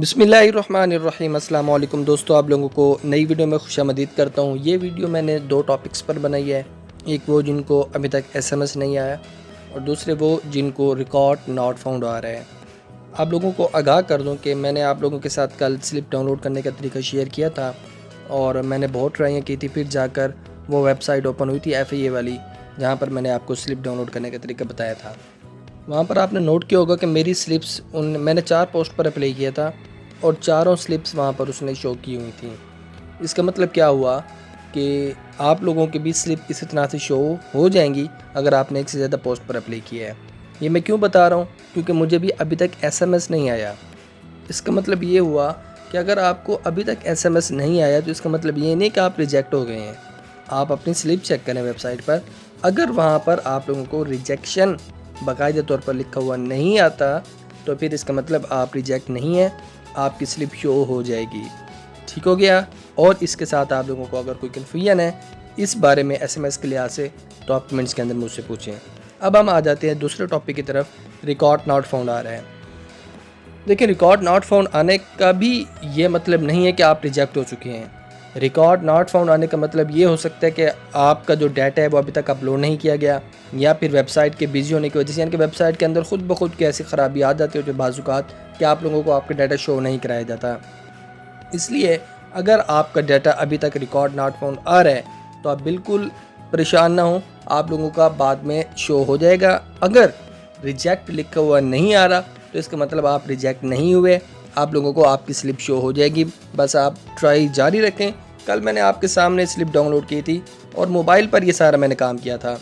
बिस्मिल्लाहिर्रहमानिर्रहीम। अस्सलाम वालेकुम दोस्तों, आप लोगों को नई वीडियो में खुशामदीद करता हूँ। ये वीडियो मैंने दो टॉपिक्स पर बनाई है। एक वो जिनको अभी तक SMS नहीं आया और दूसरे वो जिनको रिकॉर्ड नॉट फाउंड आ रहा है। आप लोगों को आगाह कर दूँ कि मैंने आप लोगों के साथ कल स्लिप डाउनलोड करने का तरीका शेयर किया था और मैंने बहुत ट्राइयाँ की थी, फिर जाकर वो वेबसाइट ओपन हुई थी FIA वाली, जहाँ पर मैंने आपको स्लिप डाउनलोड करने का तरीका बताया था। वहाँ पर आपने नोट किया होगा कि मेरी स्लिप्स मैंने 4 पोस्ट पर अप्लाई किया था और चारों स्लिप्स वहाँ पर उसने शो की हुई थी। इसका मतलब क्या हुआ कि आप लोगों की भी स्लिप इसी तरह से शो हो जाएंगी अगर आपने एक से ज़्यादा पोस्ट पर अप्लाई किया है। ये मैं क्यों बता रहा हूँ, क्योंकि मुझे भी अभी तक SMS नहीं आया। इसका मतलब ये हुआ कि अगर आपको अभी तक SMS नहीं आया तो इसका मतलब ये नहीं कि आप रिजेक्ट हो गए हैं। आप अपनी स्लिप चेक करें वेबसाइट पर, अगर वहाँ पर आप लोगों को रिजेक्शन बाकायदा तौर पर लिखा हुआ नहीं आता तो फिर इसका मतलब आप रिजेक्ट नहीं है, आपकी स्लिप शो हो जाएगी। ठीक हो गया। और इसके साथ आप लोगों को अगर कोई कन्फ्यूजन है इस बारे में SMS के लिहाज से तो आप कमेंट्स के अंदर मुझसे पूछें। अब हम आ जाते हैं दूसरे टॉपिक की तरफ। रिकॉर्ड नॉट फाउंड आ रहा है। देखिए, रिकॉर्ड नॉट फाउंड आने का भी ये मतलब नहीं है कि आप रिजेक्ट हो चुके हैं। रिकॉर्ड नॉट फाउंड आने का मतलब ये हो सकता है कि आपका जो डाटा है वो अभी तक अपलोड नहीं किया गया, या फिर वेबसाइट के बिजी होने की वजह से, यानी कि वेबसाइट के अंदर खुद ब खुद की ऐसी ख़राबी आ जाती है जो बाज़ात कि आप लोगों को आपका डाटा शो नहीं कराया जाता। इसलिए अगर आपका डाटा अभी तक रिकॉर्ड नॉट फाउंड आ रहा है तो आप बिल्कुल परेशान ना हो, आप लोगों का बाद में शो हो जाएगा। अगर रिजेक्ट लिखा हुआ नहीं आ रहा तो इसका मतलब आप रिजेक्ट नहीं हुए, आप लोगों को आपकी स्लिप शो हो जाएगी। बस आप ट्राई जारी रखें। कल मैंने आपके सामने स्लिप डाउनलोड की थी और मोबाइल पर ये सारा मैंने काम किया था,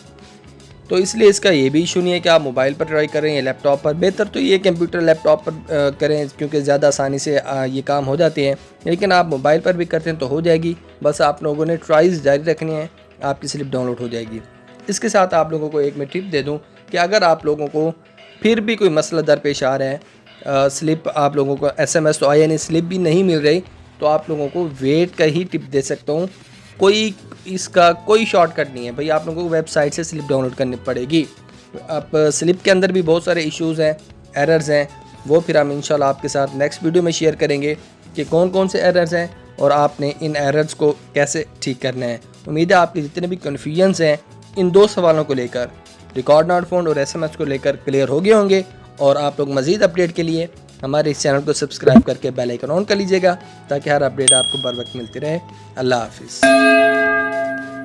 तो इसलिए इसका ये भी इशू नहीं है कि आप मोबाइल पर ट्राई करें या लैपटॉप पर। बेहतर तो ये कंप्यूटर लैपटॉप पर करें, क्योंकि ज़्यादा आसानी से ये काम हो जाते हैं। लेकिन आप मोबाइल पर भी करते हैं तो हो जाएगी। बस आप लोगों ने ट्राइज जारी रखनी है, आपकी स्लिप डाउनलोड हो जाएगी। इसके साथ आप लोगों को एक मैं टिप दे दूँ कि अगर आप लोगों को फिर भी कोई मसला दरपेश आ रहा है, स्लिप आप लोगों को SMS तो आया नहीं, स्लिप भी नहीं मिल रही, तो आप लोगों को वेट का ही टिप दे सकता हूँ। इसका कोई शॉर्टकट नहीं है भाई, आप लोगों को वेबसाइट से स्लिप डाउनलोड करनी पड़ेगी। अब स्लिप के अंदर भी बहुत सारे इश्यूज़ हैं, एरर्स हैं, वो फिर हम इंशाल्लाह आपके साथ नेक्स्ट वीडियो में शेयर करेंगे कि कौन कौन से एरर्स हैं और आपने इन एरर्स को कैसे ठीक करना है। उम्मीद है आपके जितने भी कन्फ्यूजन्स हैं इन दो सवालों को लेकर, रिकॉर्ड नॉट फाउंड और SMS को लेकर, क्लियर हो गए होंगे। और आप लोग मज़ीद अपडेट के लिए हमारे इस चैनल को सब्सक्राइब करके बेल आइकन ऑन कर लीजिएगा ताकि हर अपडेट आपको बर वक्त मिलती रहे। अल्लाह हाफिज़।